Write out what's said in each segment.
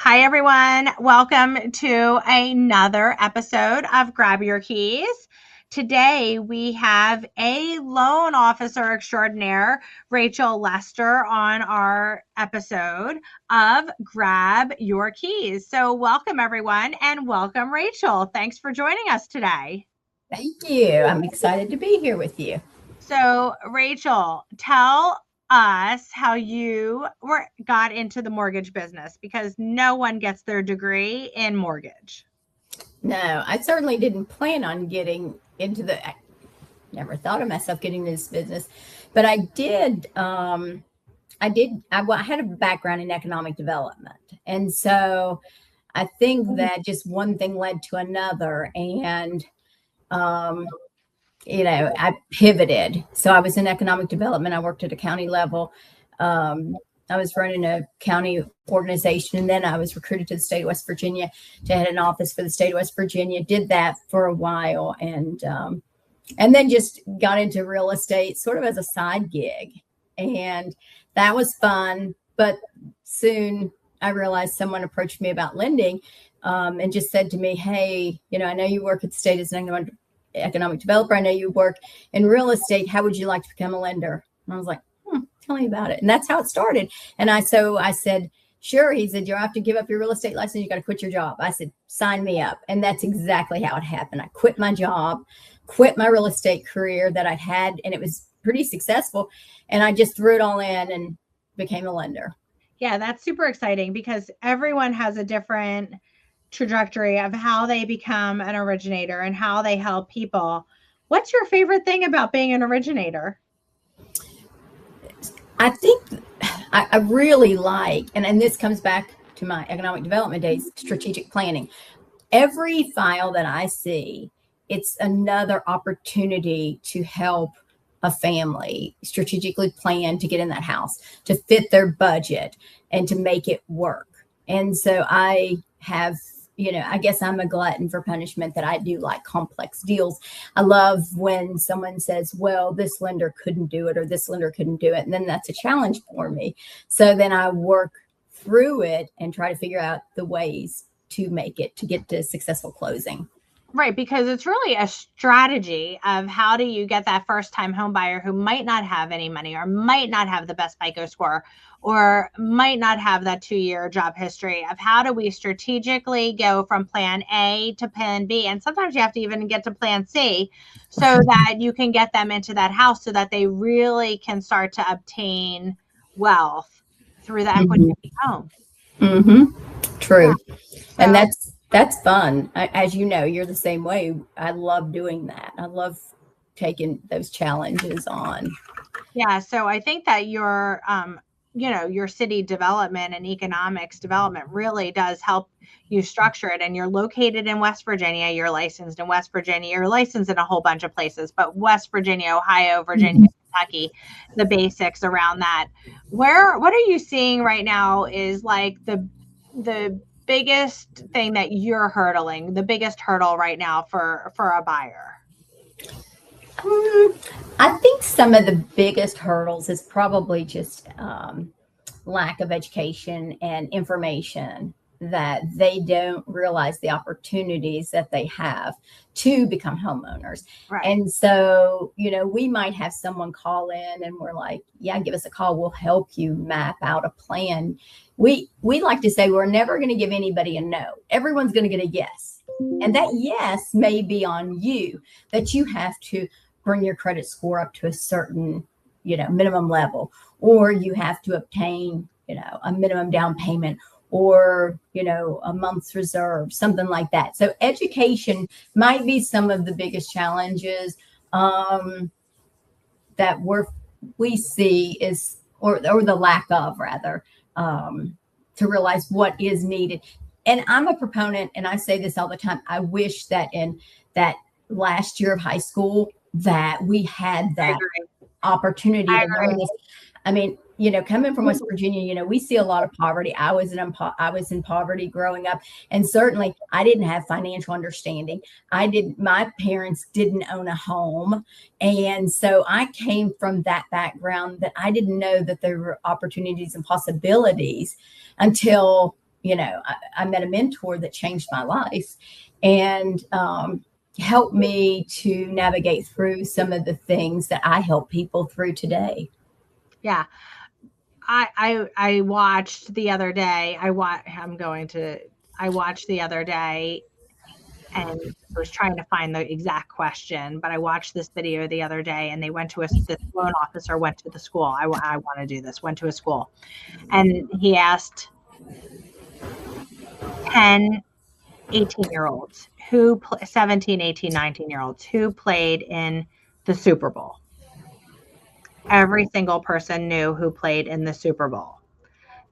Hi, everyone. Welcome to another episode of Grab Your Keys. Today, we have a loan officer extraordinaire, Rachel Lester, on our episode of Grab Your Keys. So welcome, everyone, and welcome, Rachel. Thanks for joining us today. Thank you. I'm excited to be here with you. So, Rachel, tell us how you got into the mortgage business, because no one gets their degree in mortgage. No, I certainly didn't plan on getting into I never thought of myself getting into this business, but I did. I had a background in economic development. And so I think that just one thing led to another. And, I pivoted. So I was in economic development. I worked at a county level. I was running a county organization, and then I was recruited to the state of West Virginia to head an office for the state of West Virginia. Did that for a while, and then just got into real estate sort of as a side gig, and that was fun. But soon I realized someone approached me about lending, and just said to me, "Hey, I know you work at the state as an economic developer. I know you work in real estate. How would you like to become a lender?" And I was like, tell me about it. And that's how it started. And I said, sure. He said, you have to give up your real estate license. You got to quit your job. I said, sign me up. And that's exactly how it happened. I quit my job, quit my real estate career that I'd had, and it was pretty successful. And I just threw it all in and became a lender. Yeah, that's super exciting, because everyone has a different trajectory of how they become an originator and how they help people. What's your favorite thing about being an originator? I think I really like, and this comes back to my economic development days, strategic planning. Every file that I see, it's another opportunity to help a family strategically plan to get in that house, to fit their budget, and to make it work. And so I have, I guess I'm a glutton for punishment, that I do like complex deals. I love when someone says, well, this lender couldn't do it, or this lender couldn't do it. And then that's a challenge for me. So then I work through it and try to figure out the ways to get to successful closing. Right, because it's really a strategy of how do you get that first-time home buyer who might not have any money, or might not have the best FICO score, or might not have that 2-year job history, of how do we strategically go from plan A to plan B. And sometimes you have to even get to plan C so that you can get them into that house, so that they really can start to obtain wealth through the equity of the home. Mm-hmm. True. Yeah. And that's fun. As you know, you're the same way. I love doing that. I love taking those challenges on. Yeah. So I think that your city development and economics development really does help you structure it. And you're located in West Virginia. You're licensed in West Virginia. You're licensed in a whole bunch of places, but West Virginia, Ohio, Virginia, Kentucky, the basics around that. What are you seeing right now is like the biggest thing that you're hurdling, the biggest hurdle right now for a buyer? I think some of the biggest hurdles is probably just lack of education and information, that they don't realize the opportunities that they have to become homeowners. Right. And so, we might have someone call in and we're like, yeah, give us a call. We'll help you map out a plan. We like to say we're never going to give anybody a no. Everyone's going to get a yes. And that yes may be on you, that you have to bring your credit score up to a certain, minimum level, or you have to obtain, a minimum down payment, or, a month's reserve, something like that. So education might be some of the biggest challenges that we see is, or the lack of, rather, to realize what is needed. And I'm a proponent, and I say this all the time, I wish that in that last year of high school that we had that opportunity to learn this. I mean, coming from West Virginia, we see a lot of poverty. I was in poverty growing up, and certainly I didn't have financial understanding. My parents didn't own a home. And so I came from that background, that I didn't know that there were opportunities and possibilities until I met a mentor that changed my life and helped me to navigate through some of the things that I help people through today. Yeah. I watched the other day. I watched the other day, and I was trying to find the exact question, but I watched this video the other day, and they went to this loan officer went to the school. I want to do this. Went to a school, and he asked 10 18-year-olds 17, 18, 19-year-olds who played in the Super Bowl. Every single person knew who played in the Super Bowl.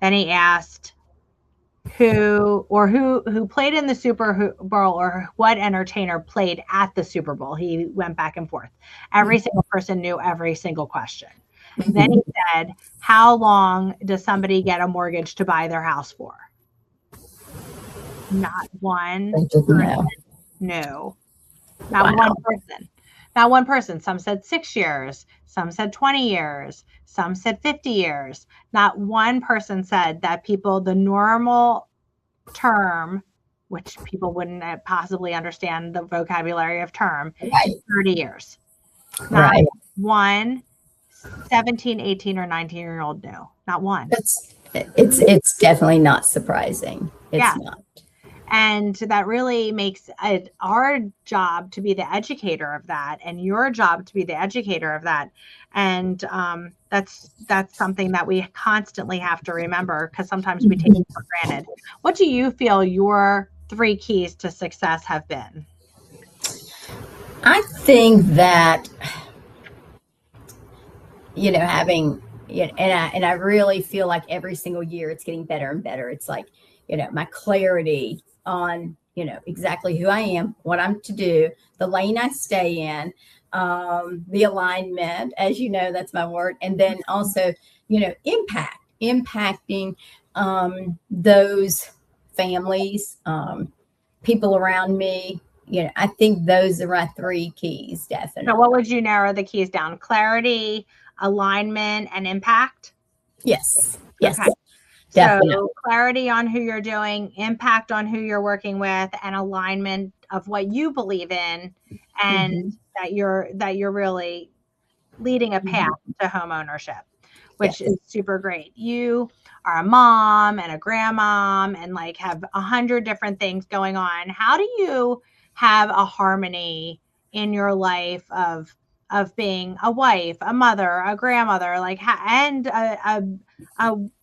Then he asked who played in the Super Bowl, or what entertainer played at the Super Bowl. He went back and forth. Every single person knew every single question. Then he said, how long does somebody get a mortgage to buy their house for? Not one person knew. Not one person. Not one person. Some said 6 years. Some said 20 years. Some said 50 years. Not one person said that the normal term, which people wouldn't possibly understand the vocabulary of term, is 30 years. Not one 17, 18, or 19-year-old knew. Not one. It's definitely not surprising. It's not. And that really makes it our job to be the educator of that, and your job to be the educator of that. And that's something that we constantly have to remember, because sometimes we take it for granted. What do you feel your 3 keys to success have been? I think that, having, and I really feel like every single year it's getting better and better. It's like, my clarity on, exactly who I am, what I'm to do, the lane I stay in, the alignment, as you know, that's my word. And then also, impacting those families, people around me. I think those are my 3 keys, definitely. So what would you narrow the keys down? Clarity, alignment, and impact? Yes. Okay. Definitely. So clarity on who you're doing, impact on who you're working with, and alignment of what you believe in, and that you're really leading a path to home ownership, which is super great. You are a mom and a grandmom and have 100 different things going on. How do you have a harmony in your life of being a wife, a mother, a grandmother, and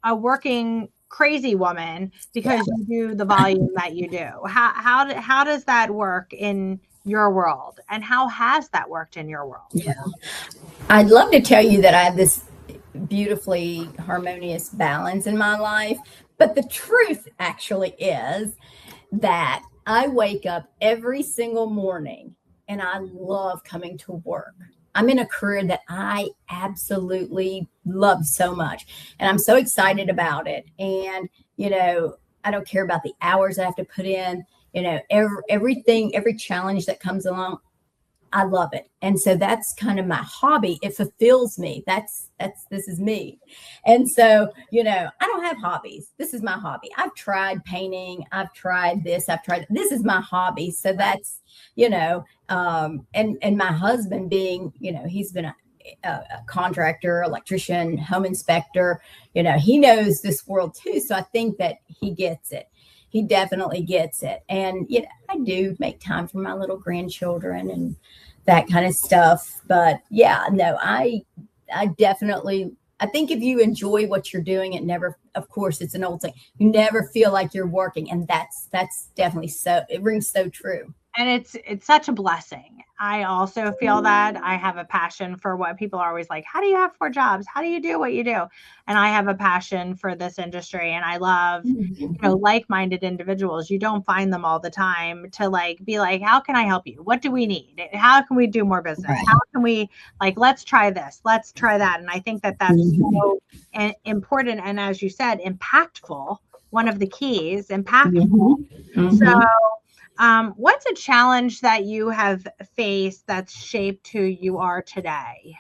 a working crazy woman, because you do the volume that you do? How does that work in your world, and how has that worked in your world? Yeah, I'd love to tell you that I have this beautifully harmonious balance in my life, but the truth actually is that I wake up every single morning and I love coming to work. I'm in a career that I absolutely love so much, and I'm so excited about it. And, I don't care about the hours I have to put in, everything, every challenge that comes along. I love it. And so that's kind of my hobby. It fulfills me. This is me. And so, I don't have hobbies. This is my hobby. I've tried painting. I've tried this. This is my hobby. So that's, and my husband being, he's been a contractor, electrician, home inspector, he knows this world too. So I think that he gets it. He definitely gets it. And, I do make time for my little grandchildren and that kind of stuff. But yeah, no, I definitely, I think if you enjoy what you're doing, it never, of course, it's an old thing. You never feel like you're working. And that's definitely so, it rings so true. And it's such a blessing. I also feel that I have a passion for what people are always like, how do you have 4 jobs? How do you do what you do? And I have a passion for this industry, and I love, like-minded individuals. You don't find them all the time to be like, how can I help you? What do we need? How can we do more business? Right. How can we let's try this, let's try that. And I think that that's so important. And as you said, impactful, one of the keys, impactful. So what's a challenge that you have faced that's shaped who you are today?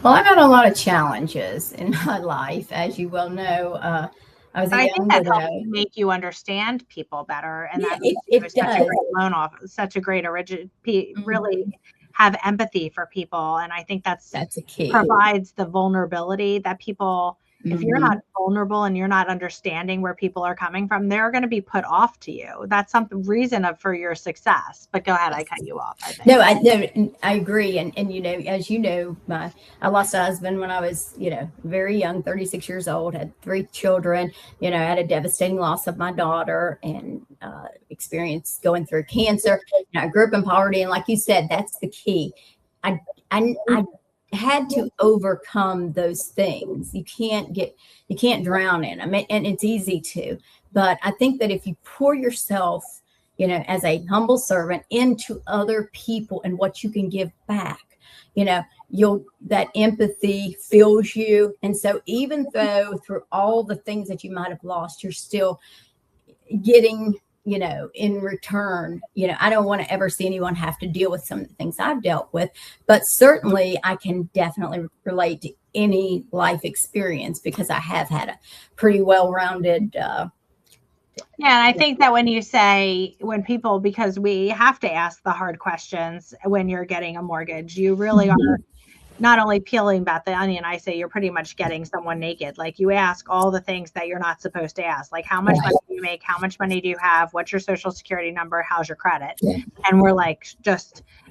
Well, I've had a lot of challenges in my life, as you well know. I was But a I think young that helps widow. make you understand people better, and Yeah, that makes you it such a does. great loan off, such a great really Mhm. have empathy for people. And I think that's That's a key. provides the vulnerability that people, if you're not Mhm. vulnerable and you're not understanding where people are coming from, they're going to be put off to you. That's some reason for your success. But go ahead, I cut you off, I think. No, I agree. And, as you know, I lost a husband when I was, very young, 36 years old, had 3 children, I had a devastating loss of my daughter and experienced going through cancer. I grew up in poverty. And like you said, that's the key. I had to overcome those things. You can't drown in them. And it's easy to, but I think that if you pour yourself, as a humble servant into other people and what you can give back, that empathy fills you. And so even though through all the things that you might have lost, you're still getting, in return, I don't want to ever see anyone have to deal with some of the things I've dealt with, but certainly I can definitely relate to any life experience because I have had a pretty well-rounded, Yeah, and I think that when people, because we have to ask the hard questions when you're getting a mortgage, you really are not only peeling back the onion. I say you're pretty much getting someone naked. Like, you ask all the things that you're not supposed to ask, like how much money do you make, how much money do you have, what's your social security number, how's your credit. And we're like,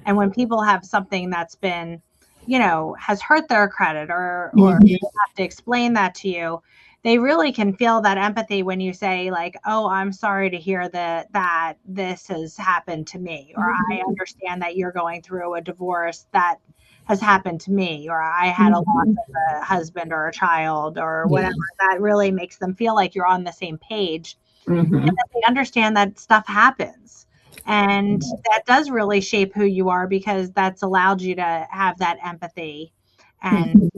and when people have something that's been, has hurt their credit, or have to explain that to you, they really can feel that empathy when you say, like, oh, I'm sorry to hear that this has happened to me, or I understand that you're going through a divorce that has happened to me, or I had a loss of a husband or a child or whatever. That really makes them feel like you're on the same page, and that they understand that stuff happens. And that does really shape who you are, because that's allowed you to have that empathy, and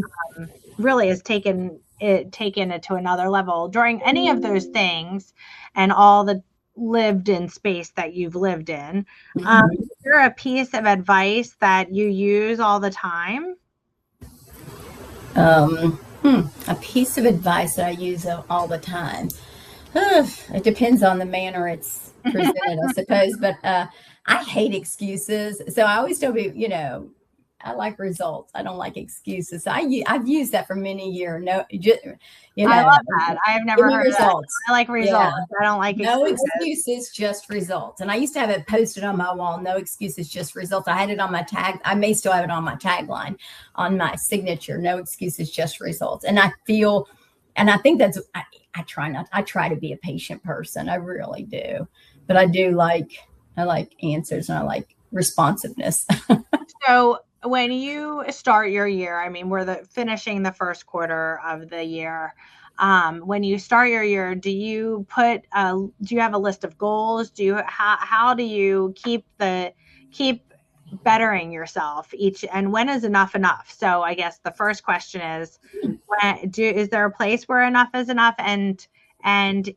really has taken it to another level during any of those things, and all the lived in space that you've lived in. Is there a piece of advice that you use all the time? A piece of advice that I use all the time. It depends on the manner it's presented, I suppose. But I hate excuses, so I always tell people, I like results. I don't like excuses. So I've used that for many years. No, I love that. I've give never me heard of that. results. I like Yeah. results. I don't like No excuses. excuses, just results. And I used to have it posted on my wall. No excuses, just results. I had it on my tag. I may still have it on my tagline, on my signature. No excuses, just results. And I think that's, I try to be a patient person. I really do. But I like answers, and I like responsiveness. So when you start your year, I mean, we're finishing the first quarter of the year. When you start your year, do you have a list of goals? How do you keep bettering yourself and when is enough enough? So I guess the first question is, is there a place where enough is enough? And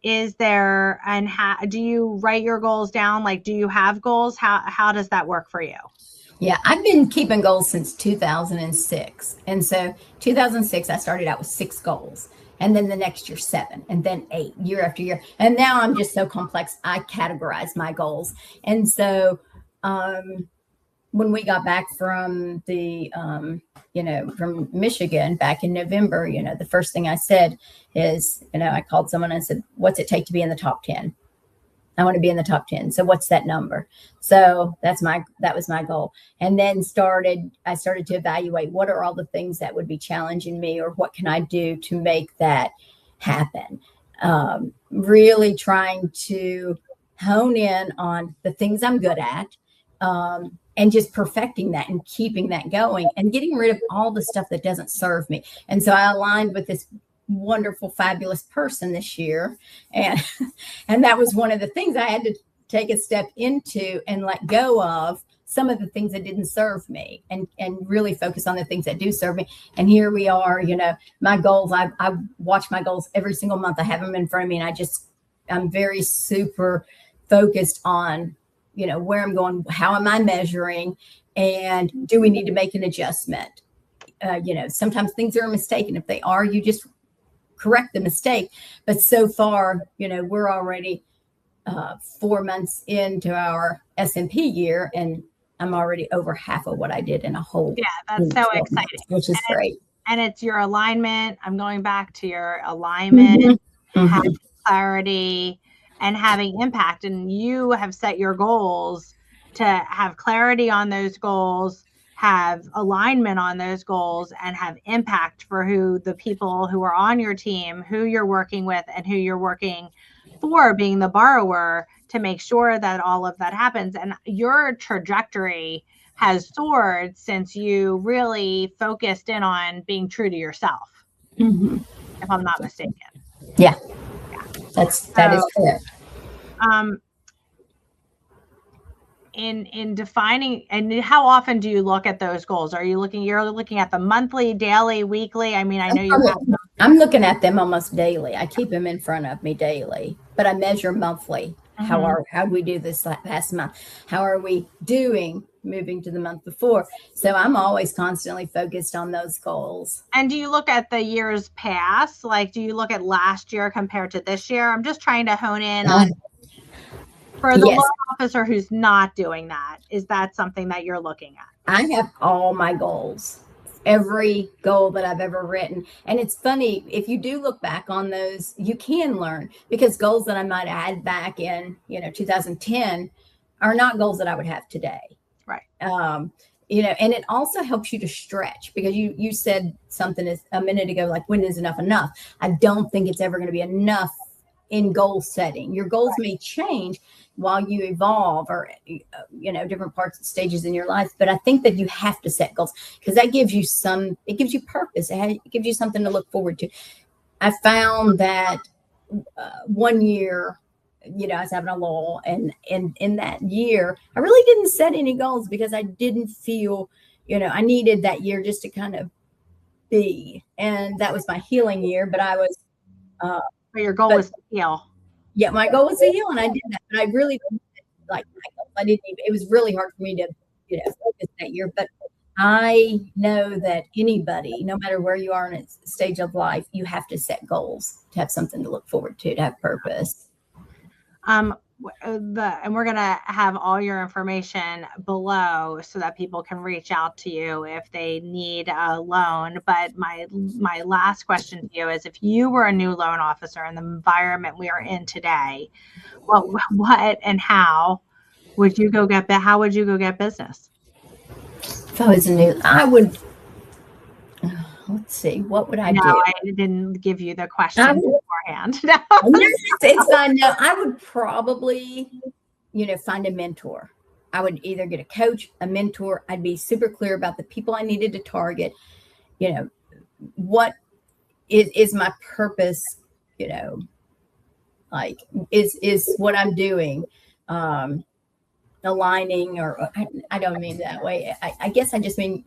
is there, and how do you write your goals down? Like, do you have goals? How does that work for you? Yeah, I've been keeping goals since 2006. And so 2006, I started out with 6 goals. And then the next year, 7, and then 8, year after year. And now I'm just so complex, I categorize my goals. And so when we got back from from Michigan back in November, the first thing I said is, I called someone and I said, what's it take to be in the top 10? I want to be in the top 10. So what's that number? So that was my goal. And then I started to evaluate what are all the things that would be challenging me, or what can I do to make that happen? Really trying to hone in on the things I'm good at, and just perfecting that and keeping that going and getting rid of all the stuff that doesn't serve me. And so I aligned with this wonderful, fabulous person this year. And that was one of the things I had to take a step into and let go of some of the things that didn't serve me, and really focus on the things that do serve me. And here we are, my goals, I watch my goals every single month. I have them in front of me, and I'm very super focused on, where I'm going, how am I measuring, and do we need to make an adjustment? Sometimes things are a mistake. And if they are, you just correct the mistake. But so far, we're already 4 months into our S&P year, and I'm already over half of what I did in a whole. Yeah, that's so exciting, months, which is great. And it's your alignment. I'm going back to your alignment, having clarity, and having impact. And you have set your goals to have clarity on those goals, have alignment on those goals, and have impact for the people who are on your team, who you're working with, and who you're working for, being the borrower, to make sure that all of that happens. And your trajectory has soared since you really focused in on being true to yourself, if I'm not mistaken. Yeah. That is correct. In defining, and how often do you look at those goals? You're looking at the monthly, daily, weekly? I mean, I know you have them. I'm looking at them almost daily. I keep them in front of me daily, but I measure monthly. How do we do this past month? How are we doing moving to the month before? So I'm always constantly focused on those goals. And do you look at the years past? Like, do you look at last year compared to this year? I'm just trying to hone in on, for the loan officer who's not doing that, is that something that you're looking at? I have all my goals, every goal that I've ever written. And it's funny, if you do look back on those, you can learn, because goals that I might add back in, 2010 are not goals that I would have today. Right. And it also helps you to stretch, because you said something a minute ago, like, when is enough? I don't think it's ever going to be enough in goal setting. Your goals may change while you evolve, or different stages in your life, but I think that you have to set goals, because that gives you it gives you purpose. It gives you something to look forward to. I found that one year, I was having a lull, and in that year I really didn't set any goals, because I didn't feel, I needed that year just to kind of be, and that was my healing year. But I was but your goal was to heal. Yeah, my goal was to heal, and I did that. But I really like my goals. I didn't even, it was really hard for me to focus that year. But I know that anybody, no matter where you are in a stage of life, you have to set goals to have something to look forward to have purpose. And we're going to have all your information below so that people can reach out to you if they need a loan. But my last question to you is, if you were a new loan officer in the environment we are in today, what and how would you go get business? If I was I would, let's see, what would I do? I didn't give you the question beforehand. It's fine. No, I would probably, find a mentor. I would either get a coach, a mentor. I'd be super clear about the people I needed to target. What is my purpose? Like, is what I'm doing aligning, or I don't mean that way. I guess I just mean,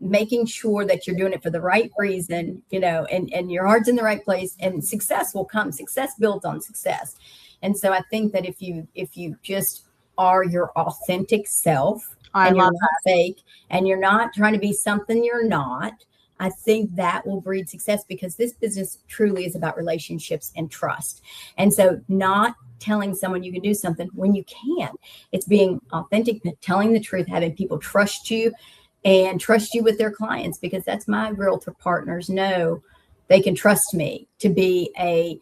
making sure that you're doing it for the right reason, and your heart's in the right place, and success will come. Success builds on success. And so I think that if you just are your authentic self, and you're not fake, and you're not trying to be something you're not, I think that will breed success, because this business truly is about relationships and trust. And so not telling someone you can do something when you can't. It's being authentic, telling the truth, having people trust you, and trust you with their clients, because that's my realtor partners know they can trust me to be a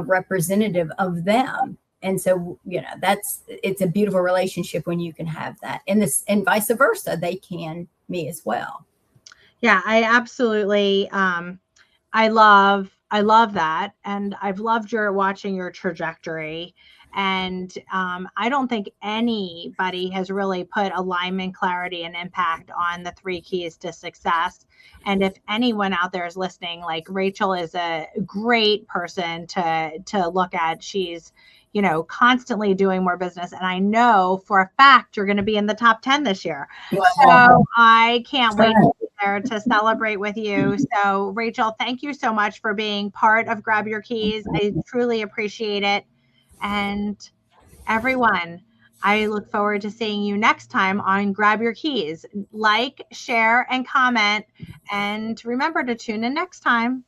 representative of them. And so, it's a beautiful relationship when you can have that, and vice versa. They can me as well. Yeah, I absolutely. I love that. And I've loved watching your trajectory. And I don't think anybody has really put alignment, clarity, and impact on the 3 keys to success. And if anyone out there is listening, like, Rachel is a great person to look at. She's, constantly doing more business. And I know for a fact you're going to be in the top 10 this year. Wow. So I can't wait to be there to celebrate with you. So Rachel, thank you so much for being part of Grab Your Keys. I truly appreciate it. And everyone, I look forward to seeing you next time on Grab Your Keys. Like, share, and comment. And remember to tune in next time.